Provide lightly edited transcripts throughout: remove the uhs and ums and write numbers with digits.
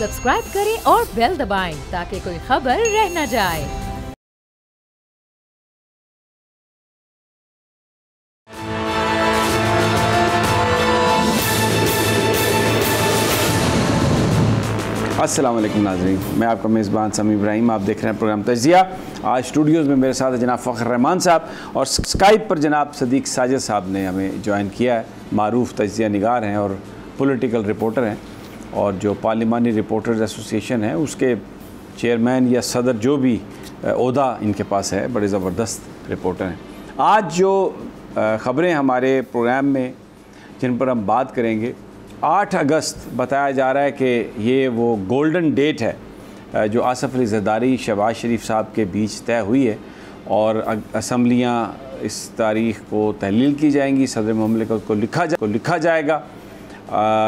Subscribe करें और bell दबाएं ताकि कोई खबर रह न जाए। अस्सलाम वालेकुम नाज़रीन, मैं आपका मेज़बान समी इब्राहिम। आप देख रहे हैं प्रोग्राम तजिया। आज स्टूडियोज़ में मेरे साथ जनाब फ़खर रहमान साहब और स्काइप पर जनाब सदीक साजिद साहब ने हमें ज्वाइन किया है। मारूफ तजिया निगार हैं और पॉलिटिकल रिपोर्टर हैं, और जो पार्लिमानी रिपोर्टर्स एसोसिएशन है उसके चेयरमैन या सदर जो भी ओहदा इनके पास है, बड़े ज़बरदस्त रिपोर्टर हैं। आज जो ख़बरें हमारे प्रोग्राम में जिन पर हम बात करेंगे, 8 अगस्त बताया जा रहा है कि ये वो गोल्डन डेट है जो आसिफ अली ज़रदारी शहबाज शरीफ साहब के बीच तय हुई है, और असम्बलियाँ इस तारीख़ को तहलील की जाएंगी, सदर मुमलिकत को लिखा जाएगा।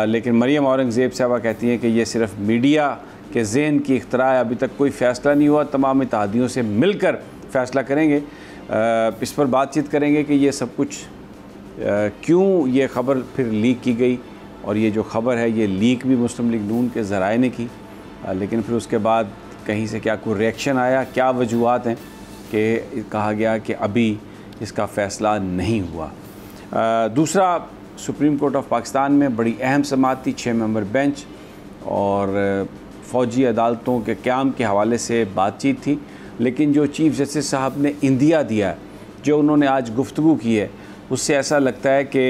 लेकिन मरियम औरंगज़ेब साहबा कहती हैं कि ये सिर्फ मीडिया के ज़हन की इख्तरा है, अभी तक कोई फ़ैसला नहीं हुआ, तमाम इत्तेहादियों से मिलकर फ़ैसला करेंगे। इस पर बातचीत करेंगे कि ये सब कुछ क्यों ये ख़बर फिर लीक की गई, और ये जो ख़बर है ये लीक भी मुस्लिम लीग नून के ज़राए ने की, लेकिन फिर उसके बाद कहीं से क्या कोई रिएक्शन आया, क्या वजूहात हैं कि कहा गया कि अभी इसका फ़ैसला नहीं हुआ। दूसरा, सुप्रीम कोर्ट ऑफ पाकिस्तान में बड़ी अहम समाअत थी, 6 मेंबर बेंच और फ़ौजी अदालतों के क़याम के हवाले से बातचीत थी, लेकिन जो चीफ़ जस्टिस साहब ने इंदिया दिया है, जो उन्होंने आज गुफ्तगू की है, उससे ऐसा लगता है कि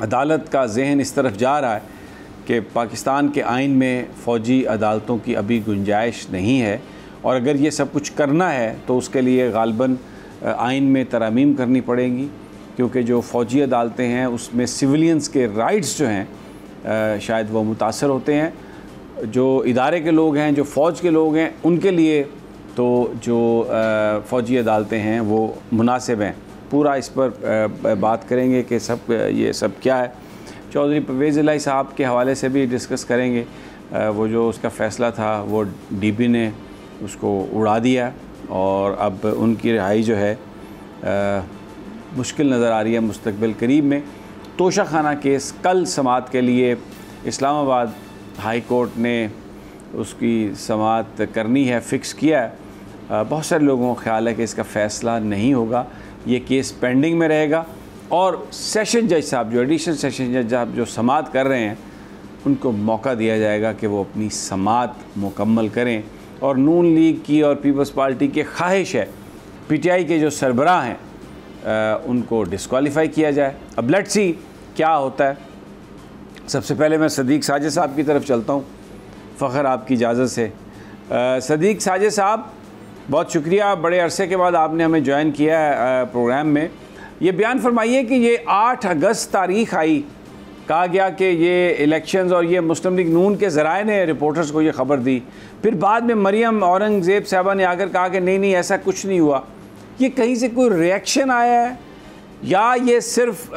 अदालत का जहन इस तरफ जा रहा है कि पाकिस्तान के आइन में फ़ौजी अदालतों की अभी गुंजाइश नहीं है, और अगर ये सब कुछ करना है तो उसके लिए गालबन आइन में तरमीम करनी पड़ेगी, क्योंकि जो फ़ौजी अदालतें हैं उसमें सिविलियंस के राइट्स जो हैं शायद वो मुतासर होते हैं। जो इदारे के लोग हैं, जो फ़ौज के लोग हैं, उनके लिए तो जो फ़ौजी अदालतें हैं वो मुनासिब हैं। पूरा इस पर बात करेंगे कि ये सब क्या है। चौधरी परवेज़ इलाही साहब के हवाले से भी डिस्कस करेंगे। वो जो उसका फ़ैसला था वो डीबी ने उसको उड़ा दिया, और अब उनकी रिहाई जो है मुश्किल नज़र आ रही है मुस्तकबिल करीब में। तोशा खाना केस कल समाअत के लिए इस्लामाबाद हाई कोर्ट ने उसकी समाअत करनी है, फ़िक्स किया है। बहुत सारे लोगों का ख्याल है कि इसका फ़ैसला नहीं होगा, ये केस पेंडिंग में रहेगा, और सेशन जज साहब, जो एडिशनल सेशन जज साहब जो समाअत कर रहे हैं, उनको मौका दिया जाएगा कि वो अपनी समाअत मुकम्मल करें। और नून लीग की और पीपल्स पार्टी की ख्वाहिश है पीटीआई के जो सरबराह हैं उनको डिस्क्वालीफाई किया जाए। अब लेट्स सी क्या होता है। सबसे पहले मैं सदीक साजिद साहब की तरफ चलता हूँ, फ़खर आपकी इजाज़त से। सदीक साजिद साहब, बहुत शुक्रिया, बड़े अरसे के बाद आपने हमें ज्वाइन किया है प्रोग्राम में। ये बयान फरमाइए कि ये 8 अगस्त तारीख़ आई, कहा गया कि ये इलेक्शंस, और ये मुस्लिम लीग नून के ज़राए ने रिपोर्टर्स को ये ख़बर दी, फिर बाद में मरियम औरंगज़ेब साहबा ने आकर कहा कि नहीं ऐसा कुछ नहीं हुआ। ये कहीं से कोई रिएक्शन आया है, या ये सिर्फ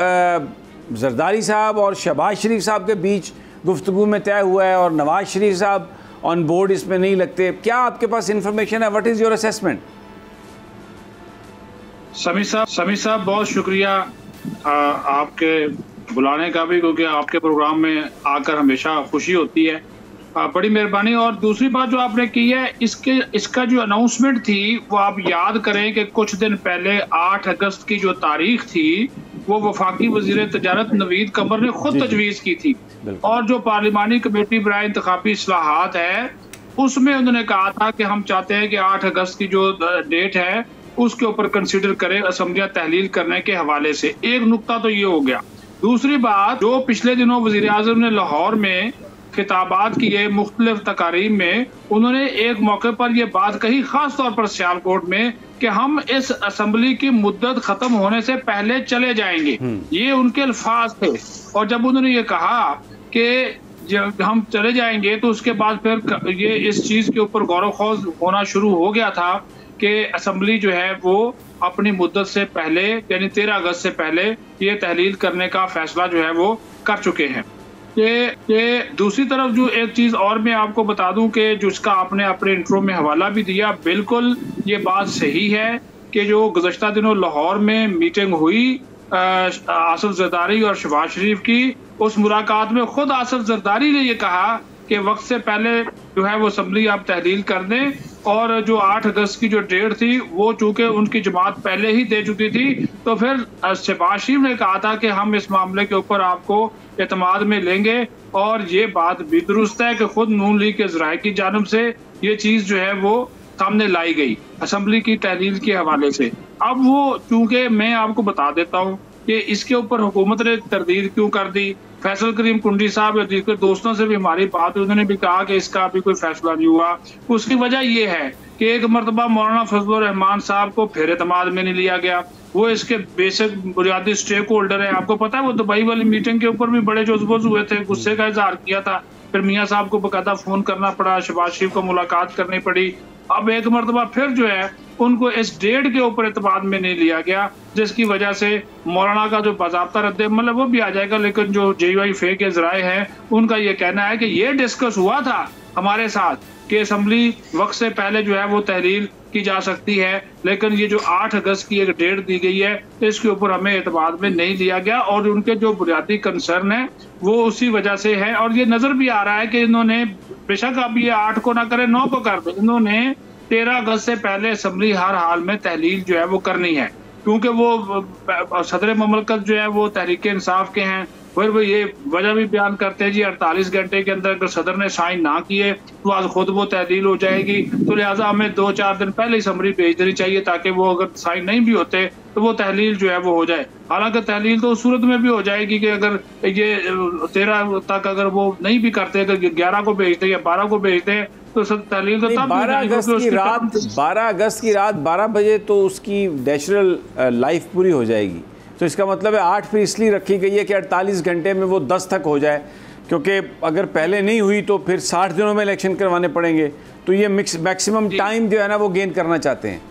ज़रदारी साहब और शहबाज शरीफ साहब के बीच गुफ्तगू में तय हुआ है और नवाज़ शरीफ साहब ऑन बोर्ड इसमें नहीं लगते? क्या आपके पास इंफॉर्मेशन है? What is your assessment? समी साहब बहुत शुक्रिया आपके बुलाने का भी, क्योंकि आपके प्रोग्राम में आकर हमेशा खुशी होती है, बड़ी मेहरबानी। और दूसरी बात जो आपने की है, इसका जो अनाउंसमेंट थी वो आप याद करें कि कुछ दिन पहले 8 अगस्त की जो तारीख थी वो वफाकी वज़ीर तजारत नवीद कमर ने खुद तजवीज़ की थी, और जो पार्लिमानी कमेटी बराए इंतखाबी इस्लाहात है उसमें उन्होंने कहा था कि हम चाहते हैं कि 8 अगस्त की जो डेट है उसके ऊपर कंसिडर करें असम्बलियाँ तहलील करने के हवाले से। एक नुक्ता तो ये हो गया। दूसरी बात, जो पिछले दिनों वज़ीर आज़म ने लाहौर में खिताबात किए मुख्तलिफ तकारीब में, उन्होंने एक मौके पर यह बात कही, ख़ास तौर पर सियालकोट में, कि हम इस असम्बली की मुद्दत ख़त्म होने से पहले चले जाएंगे। ये उनके अल्फाज थे। और जब उन्होंने ये कहा कि जब हम चले जाएंगे तो उसके बाद फिर ये इस चीज़ के ऊपर गौर व खौज होना शुरू हो गया था कि असम्बली जो है वो अपनी मुद्दत से पहले, यानी 13 अगस्त से पहले ये तहलील करने का फैसला जो है वो कर चुके हैं। कि दूसरी तरफ जो एक चीज़ और मैं आपको बता दूं कि जिसका आपने अपने इंट्रो में हवाला भी दिया, बिल्कुल ये बात सही है कि जो गुज़श्ता दिनों लाहौर में मीटिंग हुई आसिफ जरदारी और शहबाज शरीफ की, उस मुलाकात में खुद आसिफ जरदारी ने ये कहा कि वक्त से पहले जो है वो असम्बली आप तहलील कर दें, और जो 8 अगस्त की जो डेट थी वो चूंकि उनकी जमात पहले ही दे चुकी थी, तो फिर शहबाज शरीफ ने कहा था कि हम इस मामले के ऊपर आपको एतमाद में लेंगे, और ये बात भी दुरुस्त है कि खुद नून लीग के ज़राए की जानिब से ये चीज़ जो है वो सामने लाई गई असम्बली की तहलील के हवाले से। अब वो चूंकि मैं आपको बता देता हूँ कि इसके ऊपर हुकूमत ने तरदीद क्यों कर दी। फैसल करीम कुंडी साहब या जिसके दोस्तों से भी हमारी बात हुई, उन्होंने भी कहा कि इसका अभी कोई फैसला नहीं हुआ। उसकी वजह ये है कि एक मरतबा मौलाना फजलुर रहमान साहब को फिर एतमाद में नहीं लिया गया। वो इसके बेसिक बुनियादी स्टेक होल्डर है। आपको पता है वो दुबई वाली मीटिंग के ऊपर भी बड़े जोश हुए थे, गुस्से का इजहार किया था। फिर मियाँ साहब को बकायदा फोन करना पड़ा, शहबाज शरीफ को मुलाकात करनी पड़ी। अब एक मरतबा फिर जो है उनको इस डेट के ऊपर एतमाद में नहीं लिया गया, जिसकी वजह से मौलाना का जो बाज़ाब्ता रद्द मतलब वो भी आ जाएगा। लेकिन जो JUI फे के ज़राए हैं उनका ये कहना है कि ये डिस्कस हुआ था हमारे साथ कि असम्बली वक्त से पहले जो है वो तहलील की जा सकती है, लेकिन ये जो 8 अगस्त की एक डेट दी गई है इसके ऊपर हमें एतमाद में नहीं लिया गया, और उनके जो बुनियादी कंसर्न है वो उसी वजह से है। और ये नजर भी आ रहा है कि इन्होंने बेशक अब ये 8 को ना करे 9 को कर दे, इन्होंने 13 अगस्त से पहले असम्बली हर हाल में तहलील जो है वो करनी है, क्योंकि वो सदर ममलकत जो है वो तहरीक इंसाफ के हैं। फिर वो ये वजह भी बयान करते हैं जी 48 घंटे के अंदर अगर सदर ने साइन ना किए तो आज खुद वो तहलील हो जाएगी, तो लिहाजा हमें 2-4 दिन पहले ही समरी भेज देनी चाहिए ताकि वो अगर साइन नहीं भी होते तो वो तहलील जो है वो हो जाए। हालांकि तहलील तो उस सूरत में भी हो जाएगी कि अगर ये 13 तक अगर वो नहीं भी करते, अगर 11 को भेजते या 12 को भेजते तो सब तहलील तो तब 12 अगस्त की रात 12 बजे तो उसकी नेचुरल लाइफ पूरी हो जाएगी। तो इसका मतलब है 8 फिर इसलिए रखी गई है कि 48 घंटे में वो 10 तक हो जाए, क्योंकि अगर पहले नहीं हुई तो फिर 60 दिनों में इलेक्शन करवाने पड़ेंगे। तो ये मैक्सिमम टाइम जो है ना वो गेन करना चाहते हैं।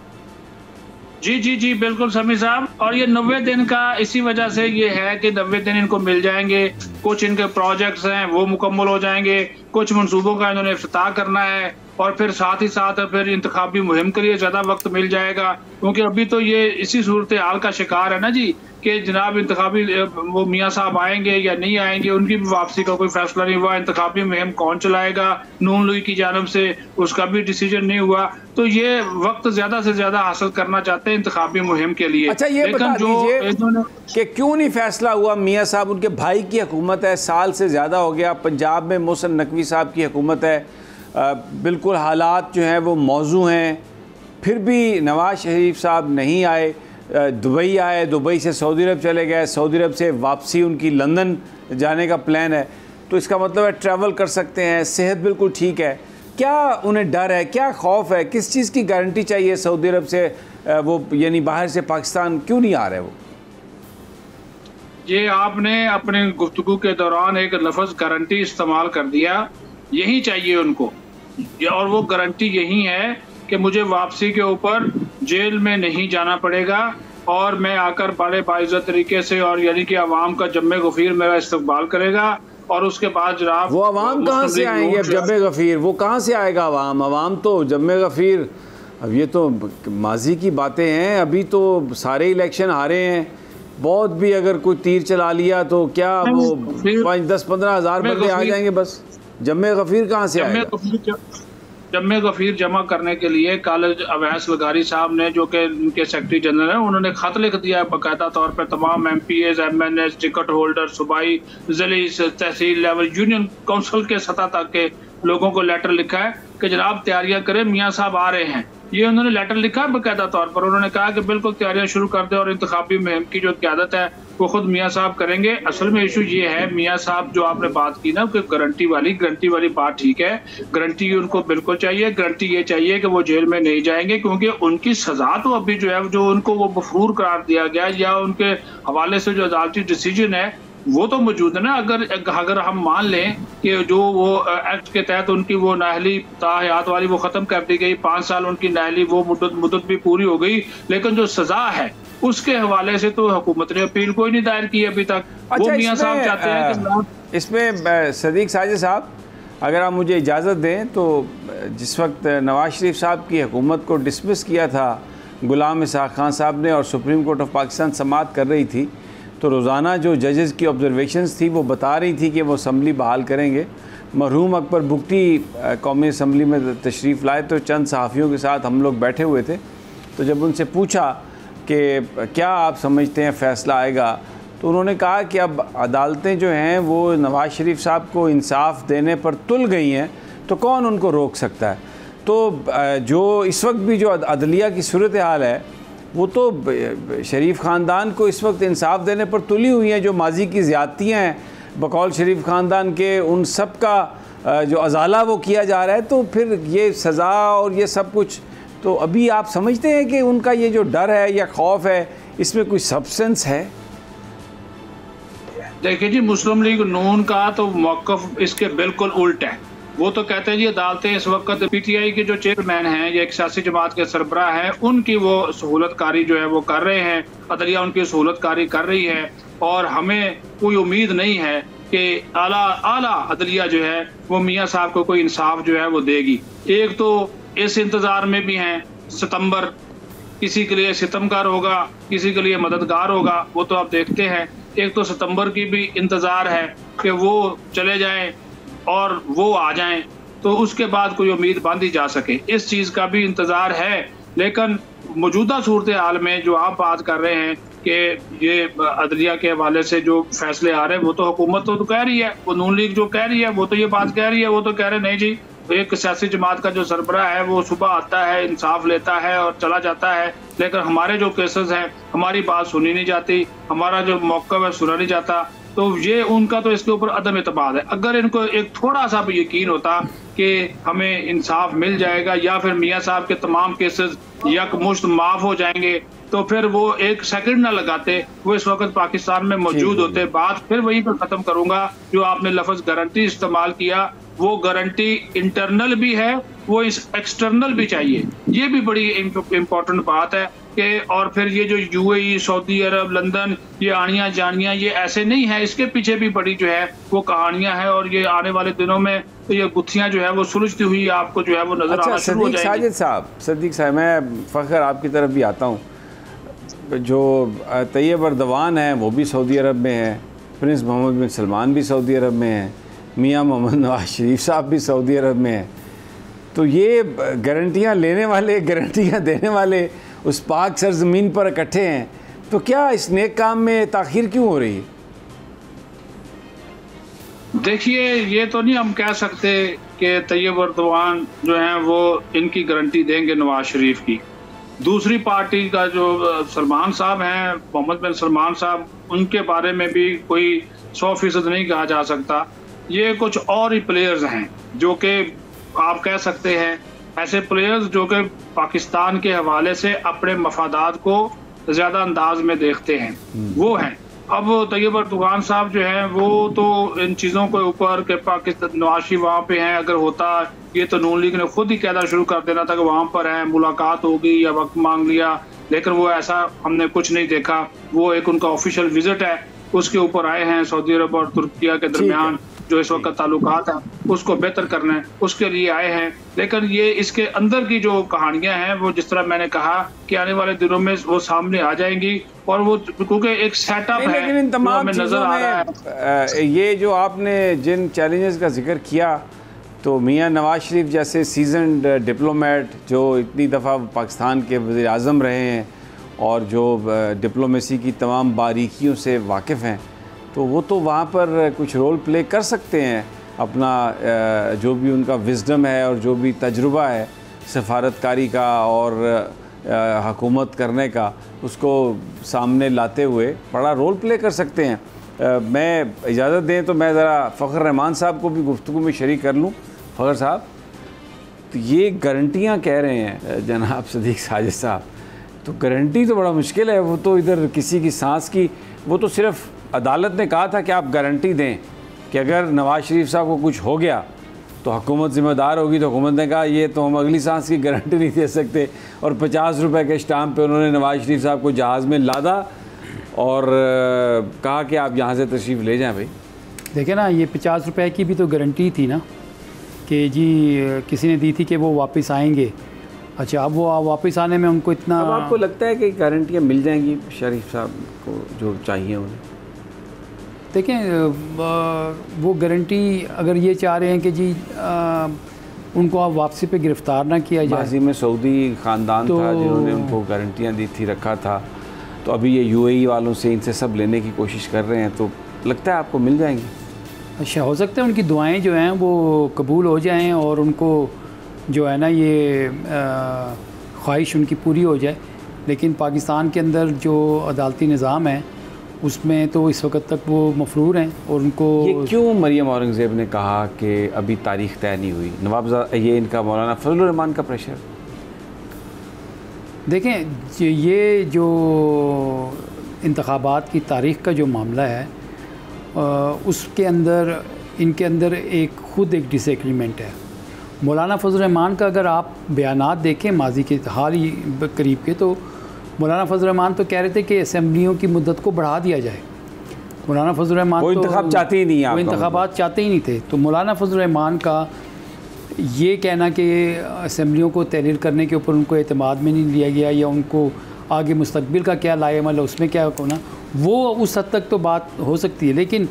जी बिल्कुल समी साहब, और ये 90 दिन का इसी वजह से ये है कि 90 दिन इनको मिल जाएंगे। कुछ इनके प्रोजेक्ट्स हैं वो मुकम्मल हो जाएंगे, कुछ मंसूबों का इन्होंने इफ्तिताह करना है, और फिर साथ ही साथ फिर इंतखाबी मुहिम के लिए ज़्यादा वक्त मिल जाएगा। क्योंकि अभी तो ये इसी सूरत हाल का शिकार है ना जी कि जनाब इंतखाबी वो मियाँ साहब आएंगे या नहीं आएंगे, उनकी भी वापसी का कोई फैसला नहीं हुआ। इंतखाबी मुहिम कौन चलाएगा नून लीग की जानब से, उसका भी डिसीजन नहीं हुआ। तो ये वक्त ज़्यादा से ज़्यादा हासिल करना चाहते हैं इंतखाबी मुहिम के लिए। अच्छा ये बता दीजिए कि क्यों नहीं फैसला हुआ? मियाँ साहब उनके भाई की हुकूमत है, साल से ज़्यादा हो गया। पंजाब में मोहसिन नकवी साहब की हुकूमत है, बिल्कुल हालात जो हैं वो मौजू हैं, फिर भी नवाज शरीफ साहब नहीं आए। दुबई आए, दुबई से सऊदी अरब चले गए, सऊदी अरब से वापसी उनकी लंदन जाने का प्लान है। तो इसका मतलब है ट्रैवल कर सकते हैं, सेहत बिल्कुल ठीक है। क्या उन्हें डर है, क्या खौफ है, किस चीज़ की गारंटी चाहिए सऊदी अरब से? वो यानी बाहर से पाकिस्तान क्यों नहीं आ रहे वो? ये आपने अपने गुफ्तगू के दौरान एक लफ्ज़ गारंटी इस्तेमाल कर दिया। यही चाहिए उनको, और वो गारंटी यही है कि मुझे वापसी के ऊपर जेल में नहीं जाना पड़ेगा, और मैं आकर बड़े बाइज़्ज़त तरीके से, और यानी कि अवाम का जम्मे गफीर मेरा इस्तकबाल करेगा। और उसके बाद जनाब वो अवाम कहाँ से आएंगे? अब जम्मे गफीर वो कहाँ से आएगा अवाम तो जम्मे गफीर, अब ये तो माजी की बातें हैं। अभी तो सारे इलेक्शन हारे हैं। बहुत भी अगर कोई तीर चला लिया तो क्या वो 5-10-15 हज़ार बंदे आ जाएंगे बस। जम्मे गफीर कहाँ से आएगा? जम्मे गफीर जमा करने के लिए कॉलेज अवैस लगारी साहब ने, जो कि उनके सेक्रेटरी जनरल हैं, उन्होंने खत लिख दिया बाकायदा तौर पर तमाम MPs, MNS, टिकट होल्डर, सूबाई, ज़िली, तहसील लेवल, यूनियन काउंसिल के सतह तक के लोगों को लेटर लिखा है कि जनाब तैयारियां करें, मियाँ साहब आ रहे हैं। ये उन्होंने लेटर लिखा है बाकायदा तौर पर। उन्होंने कहा कि बिल्कुल तैयारियां शुरू कर दें, और इंतखाबी मुहिम की जो क़यादत है वो खुद मियाँ साहब करेंगे। असल में इशू ये है, मियाँ साहब जो आपने बात की ना कि गारंटी वाली बात ठीक है, गारंटी उनको बिल्कुल चाहिए। गारंटी ये चाहिए कि वो जेल में नहीं जाएंगे, क्योंकि उनकी सज़ा तो अभी जो है जो उनको वो मफरूर करार दिया गया, या उनके हवाले से जो अदालती डिसीजन है वो तो मौजूद है ना। अगर हम मान लें कि जो वो एक्ट के तहत उनकी वो नाहली ताहयात वाली वो ख़त्म कर दी गई, 5 साल उनकी नाहली वो मुद्दत भी पूरी हो गई, लेकिन जो सज़ा है उसके हवाले से तो हुकूमत ने अपील कोई नहीं दायर की अभी तक। अच्छा, वो मियाँ साहब चाहते हैं कि इसमें सदीक साजिद साहब, अगर आप मुझे इजाज़त दें तो जिस वक्त नवाज शरीफ साहब की हुकूमत को डिसमिस किया था गुलाम इसहाक़ खान साहब ने, और सुप्रीम कोर्ट ऑफ पाकिस्तान समाअत कर रही थी, तो रोज़ाना जो जजेस की ऑब्जर्वेशंस थी वो बता रही थी कि वो असम्बली बहाल करेंगे। मरहूम अकबर बुगटी कौमी असम्बली में तशरीफ़ लाए तो चंद सहाफ़ियों के साथ हम लोग बैठे हुए थे। तो जब उनसे पूछा कि क्या आप समझते हैं फ़ैसला आएगा, तो उन्होंने कहा कि अब अदालतें जो हैं वो नवाज़ शरीफ साहब को इंसाफ देने पर तुल गई हैं, तो कौन उनको रोक सकता है। तो जो इस वक्त भी जो अदलिया की सूरत हाल है वो तो शरीफ ख़ानदान को इस वक्त इंसाफ देने पर तुली हुई हैं। जो माजी की ज़्यादतियाँ हैं बकौल शरीफ ख़ानदान के, उन सब का जो अजाला वो किया जा रहा है, तो फिर ये सज़ा और ये सब कुछ, तो अभी आप समझते हैं कि उनका ये जो डर है या खौफ है इसमें कोई सब्सटेंस है? देखिए जी, मुस्लिम लीग नून का तो मौक़िफ़ इसके बिल्कुल उल्ट है। वो तो कहते हैं जी अदालतें इस वक्त पीटीआई के जो चेयरमैन हैं, ये एक सियासी जमात के सरबराह हैं, उनकी वो सहूलत कारी जो है वो कर रहे हैं, अदलिया उनकी सहूलत कारी कर रही है, और हमें कोई उम्मीद नहीं है कि आला अदलिया जो है वो मियाँ साहब को कोई इंसाफ जो है वो देगी। एक तो इस इंतज़ार में भी हैं सितंबर, किसी के लिए सितमगार होगा, किसी के लिए मददगार होगा, वो तो आप देखते हैं। एक तो सितंबर की भी इंतज़ार है कि वो चले जाएं और वो आ जाएं, तो उसके बाद कोई उम्मीद बांधी जा सके, इस चीज़ का भी इंतज़ार है। लेकिन मौजूदा सूरत हाल में जो आप बात कर रहे हैं कि ये अदलिया के हवाले से जो फैसले आ रहे हैं, वो तो हुकूमत तो कह रही है, वो नून लीग जो कह रही है वो तो ये बात कह रही है, वो तो कह रहे नहीं जी, एक सियासी जमात का जो सरबराह है वो सुबह आता है, इंसाफ लेता है और चला जाता है, लेकिन हमारे जो केसेस हैं हमारी बात सुनी नहीं जाती, हमारा जो मौक़िफ़ है सुना नहीं जाता। तो ये उनका तो इसके ऊपर अदम एतमाद है। अगर इनको एक थोड़ा सा भी यकीन होता कि हमें इंसाफ मिल जाएगा या फिर मियाँ साहब के तमाम केसेस यकमुश्त माफ़ हो जाएंगे, तो फिर वो एक सेकंड ना लगाते, वो इस वक्त पाकिस्तान में मौजूद होते। बात फिर वही पर ख़त्म करूँगा, जो आपने लफ्ज़ गारंटी इस्तेमाल किया, वो गारंटी इंटरनल भी है, वो इस एक्सटर्नल भी चाहिए। ये भी बड़ी इम्पोर्टेंट बात है कि, और फिर ये जो यूएई, सऊदी अरब, लंदन, ये आनियाँ जानियाँ, ये ऐसे नहीं है, इसके पीछे भी बड़ी जो है वो कहानियाँ हैं, और ये आने वाले दिनों में तो ये गुत्थियाँ जो है वो सुलझती हुई आपको जो है वो नजर आना शुरू हो जाएगी। सदीक साहब, मैं फ़खर आपकी तरफ भी आता हूँ। जो तैयब अर्दवान है वो भी सऊदी अरब में है, प्रिंस मोहम्मद बिन सलमान भी सऊदी अरब में है, मियाँ मोहम्मद नवाज शरीफ साहब भी सऊदी अरब में है। तो ये गारंटियाँ लेने वाले, गारंटियाँ देने वाले उस पाक सरजमीन पर इकट्ठे हैं, तो क्या इस नेक काम में ताख़ीर क्यों हो रही है? देखिए, ये तो नहीं हम कह सकते कि तैयब अर्दवान जो हैं वो इनकी गारंटी देंगे नवाज शरीफ की। दूसरी पार्टी का जो सलमान साहब हैं, मोहम्मद बिन सलमान साहब, उनके बारे में भी कोई 100% नहीं कहा जा सकता। ये कुछ और ही प्लेयर्स हैं जो कि आप कह सकते हैं ऐसे प्लेयर्स जो कि पाकिस्तान के हवाले से अपने मफादात को ज़्यादा अंदाज में देखते हैं, वो हैं। अब तैयब अर्दवान साहब जो हैं वो तो इन चीज़ों के ऊपर के पाकिस्तान नवाशी वहाँ पे हैं, अगर होता ये तो नून लीग ने खुद ही कहना शुरू कर देना था कि वहाँ पर हैं, मुलाकात होगी या वक्त मांग लिया, लेकिन वो ऐसा हमने कुछ नहीं देखा। वो एक उनका ऑफिशियल विजिट है, उसके ऊपर आए हैं सऊदी अरब और तुर्किया के दरमियान जो इस वक्त ताल्लुकात हैं उसको बेहतर करने, उसके लिए आए हैं। लेकिन ये इसके अंदर की जो कहानियां हैं वो जिस तरह मैंने कहा कि आने वाले दिनों में वो सामने आ जाएंगी, और वो क्योंकि एक सेटअप है। लेकिन इन तमाम चीज़ों में ये जो आपने जिन चैलेंजेस का जिक्र किया, तो मियाँ नवाज शरीफ जैसे सीजनड डिप्लोमेट जो इतनी दफ़ा पाकिस्तान के वज़ीर आज़म रहे हैं और जो डिप्लोमेसी की तमाम बारीकियों से वाकिफ़ हैं, तो वो तो वहाँ पर कुछ रोल प्ले कर सकते हैं। अपना जो भी उनका विज़डम है और जो भी तजुर्बा है सफारतकारी का और हुकूमत करने का, उसको सामने लाते हुए बड़ा रोल प्ले कर सकते हैं। मैं इजाज़त दें तो मैं ज़रा फ़खर रहमान साहब को भी गुफ्तगू में शरीक कर लूँ। फ़खर साहब, तो ये गारंटियाँ कह रहे हैं जनाब सदीक साजिद साहब, तो गारंटी तो बड़ा मुश्किल है। वो तो इधर किसी की सांस की, वो तो सिर्फ़ अदालत ने कहा था कि आप गारंटी दें कि अगर नवाज़ शरीफ साहब को कुछ हो गया तो हुकूमत ज़िम्मेदार होगी। तो हुकूमत ने कहा ये तो हम अगली सांस की गारंटी नहीं दे सकते, और 50 रुपये के स्टाम्प पे उन्होंने नवाज़ शरीफ साहब को जहाज़ में लादा और कहा कि आप यहाँ से तशरीफ़ ले जाएं। भाई देखें ना, ये 50 रुपये की भी तो गारंटी थी ना कि जी किसी ने दी थी कि वो वापस आएंगे। अच्छा, अब वो वापस आने में उनको इतना, अब आपको लगता है कि गारंटियाँ मिल जाएंगी शरीफ साहब को जो चाहिए उन्हें? देखें वो गारंटी अगर ये चाह रहे हैं कि जी उनको आप वापसी पे गिरफ़्तार ना किया जाए। माजी में सऊदी ख़ानदान था जिन्होंने उनको गारंटियाँ दी थी, रखा था, तो अभी ये यूएई वालों से इनसे सब लेने की कोशिश कर रहे हैं, तो लगता है आपको मिल जाएंगी? अच्छा, हो सकता है उनकी दुआएं जो हैं वो कबूल हो जाएं और उनको जो है ना ये ख्वाहिश उनकी पूरी हो जाए। लेकिन पाकिस्तान के अंदर जो अदालती निज़ाम है उसमें तो इस वक्त तक वो मफरूर हैं और उनको ये क्यों मरियम औरंगज़ेब ने कहा कि अभी तारीख तय नहीं हुई? नवाब ये इनका मौलाना फजलुर रहमान का प्रेशर। देखें ये जो इंतखाबात की तारीख़ का जो मामला है उसके अंदर इनके अंदर खुद एक डिसएग्रीमेंट है। मौलाना फजलुर रहमान का अगर आप बयानात देखें माजी के हाल ही करीब के, तो मौलाना फजलुर रहमान तो कह रहे थे कि असेंबलियों की मुद्दत को बढ़ा दिया जाए। मौलाना फजलुर रहमान वो इंतखाब चाहते ही नहीं, वो इंतखाबात चाहते ही नहीं थे। तो मौलाना फजलुर रहमान का ये कहना कि असेंबलियों को तहरीर करने के ऊपर उनको एतमाद में नहीं लिया गया या उनको आगे मुस्तकबिल का क्या लाए मतलब उसमें क्या होना, वो उस हद तक तो बात हो सकती है। लेकिन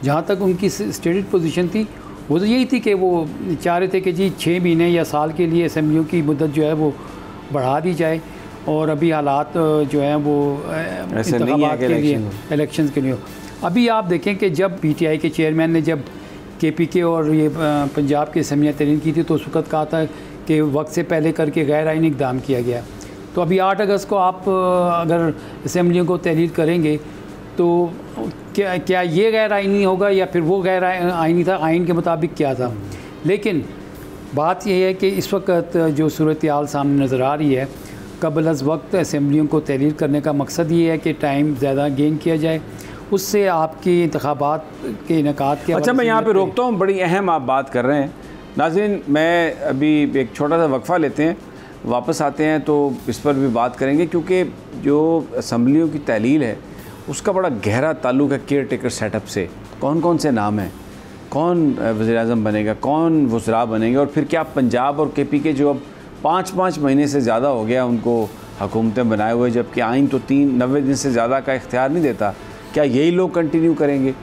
जहाँ तक उनकी स्टेटेड पोजीशन थी वो तो यही थी कि वो चाह रहे थे कि जी 6 महीने या साल के लिए असेंबलियों की मुद्दत जो है वो बढ़ा दी जाए और अभी हालात जो हैं वो इंतखाबात के लिए, इलेक्शंस के लिए। अभी आप देखें कि जब पीटीआई के चेयरमैन ने जब केपीके और ये पंजाब की असम्बलियाँ तहरीर की थी तो उस वक्त कहा था कि वक्त से पहले करके गैर आइनी इक़दाम किया गया। तो अभी 8 अगस्त को आप अगर असम्बलियों को तहरीर करेंगे तो क्या ये गैर आइनी होगा या फिर वो गैर आइनी था, आइन के मुताबिक क्या था। लेकिन बात यह है कि इस वक्त जो सूरत हाल सामने नज़र आ रही है, कबल अज़ वक्त असम्बलियों को तहरीर करने का मकसद ये है कि टाइम ज़्यादा गेन किया जाए, उससे आपकी इंतखाबात के इनेकाद के। अच्छा, मैं यहाँ पे रोकता हूँ, बड़ी अहम आप बात कर रहे हैं। नाज़रीन, मैं अभी एक छोटा सा वक्फ़ा लेते हैं, वापस आते हैं तो इस पर भी बात करेंगे, क्योंकि जो असम्बलियों की तहलील है उसका बड़ा गहरा ताल्लुक़ है केयर टेकर सेटअप से। कौन कौन से नाम हैं, कौन वज़ीर-ए-आज़म बनेगा, कौन वज़रा बनेंगे, और फिर क्या पंजाब और केपी जो अब 5-5 महीने से ज़्यादा हो गया उनको हुकूमतें बनाए हुए, जबकि आइन तो 90 दिन से ज़्यादा का इख्तियार नहीं देता, क्या यही लोग कंटिन्यू करेंगे?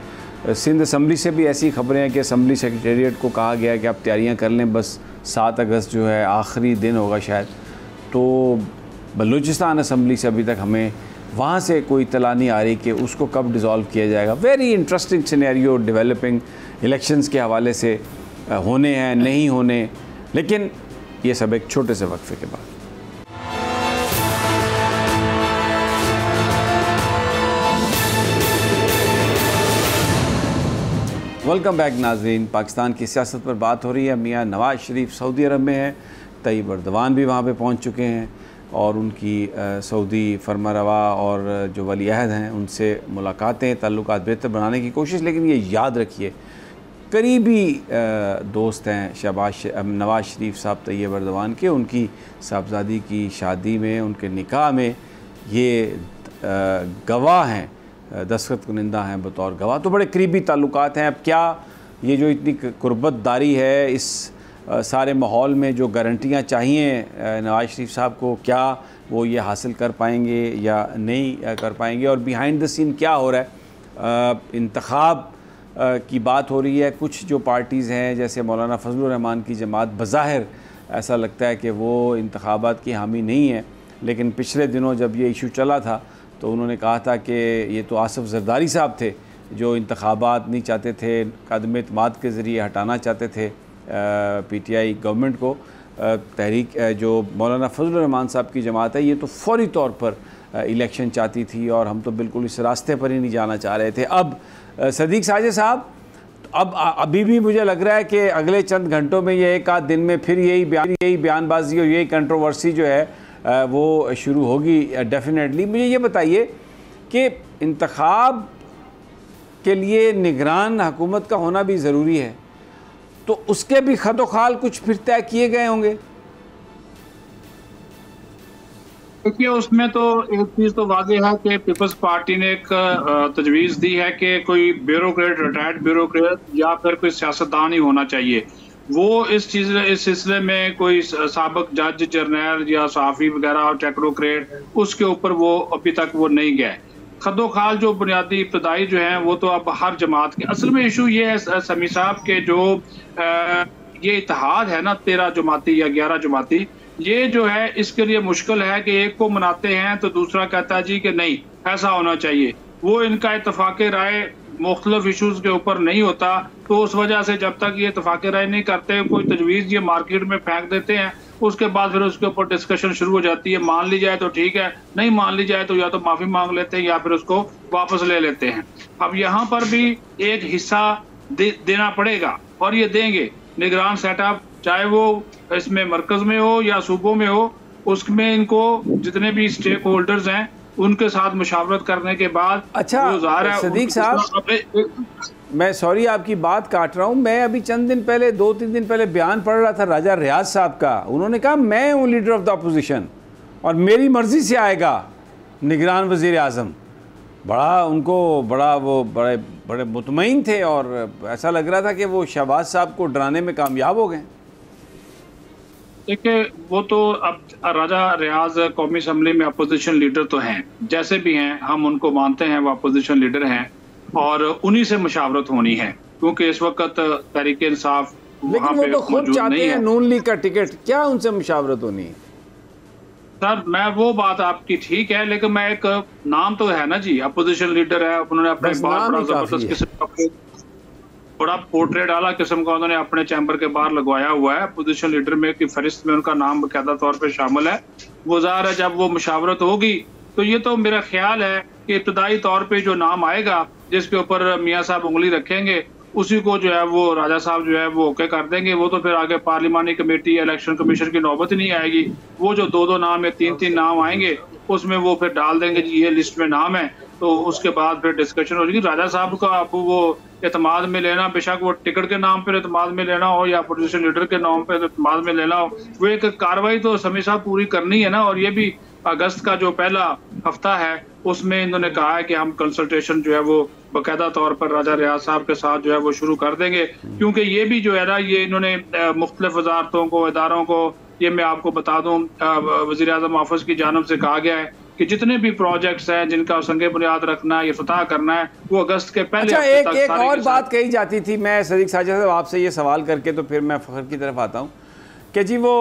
सिंध असम्बली से भी ऐसी खबरें हैं कि असम्बली सेक्रेटेरिएट को कहा गया है कि आप तैयारियां कर लें, बस 7 अगस्त जो है आखिरी दिन होगा शायद। तो बलूचिस्तान असम्बली से अभी तक हमें वहाँ से कोई इत्तला नहीं आ रही कि उसको कब डिज़ोल्व किया जाएगा। Very interesting scenario developing, elections के हवाले से होने हैं नहीं होने, लेकिन ये सब एक छोटे से वक्फे के बाद। वेलकम बैक नाज़रीन। पाकिस्तान की सियासत पर बात हो रही है। मियाँ नवाज़ शरीफ सऊदी अरब में हैं, तैयब अर्दवान भी वहाँ पे पहुँच चुके हैं और उनकी सऊदी फरमारवा और जो वली अहद हैं उनसे मुलाकातें, ताल्लुकात बेहतर बनाने की कोशिश। लेकिन ये याद रखिए, करीबी दोस्त हैं नवाज़ शरीफ साहब तैयब अर्दवान के, उनकी साहबजादी की शादी में, उनके निकाह में ये गवाह हैं, दस्तखत कुनिंदा हैं बतौर गवाह। तो बड़े करीबी ताल्लुकात हैं। अब क्या ये जो इतनी कुर्बतदारी है इस सारे माहौल में, जो गारंटियाँ चाहिए नवाज़ शरीफ साहब को, क्या वो ये हासिल कर पाएंगे या नहीं कर पाएंगे? और बिहाइंड द सीन क्या हो रहा है? इंतखाब की बात हो रही है। कुछ जो पार्टीज़ हैं जैसे मौलाना फजलुर रहमान की जमात, बज़ाहिर ऐसा लगता है कि वो इंतखाबात की हामी नहीं है, लेकिन पिछले दिनों जब ये इशू चला था तो उन्होंने कहा था कि ये तो आसिफ ज़रदारी साहब थे जो इंतखाबात नहीं चाहते थे, कदम एतमाद के ज़रिए हटाना चाहते थे पीटीआई गवर्नमेंट को। तहरीक जो मौलाना फजलुर रहमान साहब की जमात है, ये तो फौरी तौर पर इलेक्शन चाहती थी और हम तो बिल्कुल इस रास्ते पर ही नहीं जाना चाह रहे थे। अब सदीक साजिद साहब, अब अभी भी मुझे लग रहा है कि अगले चंद घंटों में, ये 1 आध दिन में फिर यही बयानबाजी और यही कंट्रोवर्सी जो है वो शुरू होगी डेफिनेटली। मुझे ये बताइए कि इंतखाब के लिए निगरान हुकूमत का होना भी ज़रूरी है, तो उसके भी खतोखाल कुछ फिर तय किए गए होंगे? देखिए, उसमें तो एक चीज़ तो वाज़ेह है कि पीपल्स पार्टी ने एक तजवीज़ दी है कि कोई ब्यूरोक्रेट, रिटायर्ड ब्यूरोक्रेट या फिर कोई सियासतदान ही होना चाहिए। वो इस सिलसिले में कोई साबिक जज, जर्नल या सहाफ़ी वगैरह और टेक्नोक्रेट, उसके ऊपर वो अभी तक वो नहीं गए। खदो खाल जो बुनियादी इब्तदाई जो हैं वो तो अब हर जमात के, असल में इशू ये है समी साहब के जो ये इत्तेहाद है ना 13 जमाती या 11 जमाती, ये जो है इसके लिए मुश्किल है कि एक को मनाते हैं तो दूसरा कहता है जी कि नहीं ऐसा होना चाहिए। वो इनका इत्तफाक राय मुख्तलिफ इशूज़ के ऊपर नहीं होता, तो उस वजह से जब तक ये इत्तफाक राय नहीं करते, कोई तजवीज़ ये मार्केट में फेंक देते हैं, उसके बाद फिर उसके ऊपर डिस्कशन शुरू हो जाती है। मान ली जाए तो ठीक है, नहीं मान ली जाए तो या तो माफ़ी मांग लेते हैं या फिर उसको वापस ले लेते हैं। अब यहाँ पर भी एक हिस्सा देना पड़ेगा और ये देंगे। निगरान सेटअप चाहे वो इसमें मरकज़ में हो या सूबों में हो, उसमें इनको जितने भी स्टेक होल्डर्स हैं उनके साथ मुशावरत करने के बाद। अच्छा सदीक साहब, मैं सॉरी आपकी बात काट रहा हूँ, मैं अभी चंद दिन पहले 2-3 दिन पहले बयान पढ़ रहा था राजा रियाज साहब का। उन्होंने कहा मैं हूँ लीडर ऑफ द अपोजिशन और मेरी मर्ज़ी से आएगा निगरान वज़ीर आज़म। वो बड़े मुतमईन थे और ऐसा लग रहा था कि वो शहबाज साहब को डराने में कामयाब हो गए। देखिए वो तो अब राजा रियाज कौमी असम्बली में अपोजिशन लीडर तो हैं, जैसे भी हैं हम उनको मानते हैं वो अपोजिशन लीडर हैं और उन्हीं से मुशावरत होनी है, क्योंकि इस वक्त तहरीक इंसाफ वहाँ पे तो खुद चाहते हैं नून लीग का टिकट, क्या उनसे मुशावरत होनी है? सर मैं वो बात आपकी ठीक है, लेकिन मैं एक नाम तो है ना जी, अपोजिशन लीडर है, उन्होंने अपने बाहर बड़ा जबरदस्त किस्म का बड़ा पोर्ट्रेट डाला किस्म का उन्होंने अपने चैम्बर के बाहर लगवाया हुआ है। अपोजिशन लीडर में की फहरिस्त में उनका नाम बाकायदा तौर पे शामिल है। वो ज़ाहिर है जब वो मुशावरत होगी तो ये तो मेरा ख्याल है कि इब्तदाई तौर पे जो नाम आएगा जिसके ऊपर मियाँ साहब उंगली रखेंगे उसी को जो है वो राजा साहब जो है वो ओके कर देंगे। वो तो फिर आगे पार्लिमानी कमेटी इलेक्शन कमीशन की नौबत ही नहीं आएगी। वो जो 2-2 नाम या 3-3 नाम आएंगे उसमें वो फिर डाल देंगे जी ये लिस्ट में नाम है, तो उसके बाद फिर डिस्कशन हो जाएगी। राजा साहब का अब वो एतमाद में लेना, बेशक वो टिकट के नाम पर एतमाद में लेना हो या अपोजिशन लीडर के नाम पर एतमाद में लेना हो, वो एक कार्रवाई तो समी साहब पूरी करनी है ना। और ये भी अगस्त का जो पहला हफ्ता है उसमें इन्होंने कहा है कि हम कंसल्टेशन जो है वो बाकायदा तौर पर राजा रियाज साहब के साथ जो है वो शुरू कर देंगे, क्योंकि ये भी जो है ना ये इन्होंने मुख्तलिफ वजारतों को इदारों को, ये मैं आपको बता दूं वज़ीर आज़म ऑफिस की जानिब से कहा गया है कि जितने भी प्रोजेक्ट्स हैं जिनका संगे बुनियाद रखना है, इफ्तिताह करना है, वो अगस्त के पहले अच्छा एक और बात कही जाती थी, मैं सदीक साजिद साहब आपसे ये सवाल करके तो फिर मैं फ़ख्र की तरफ आता हूँ कि जी वो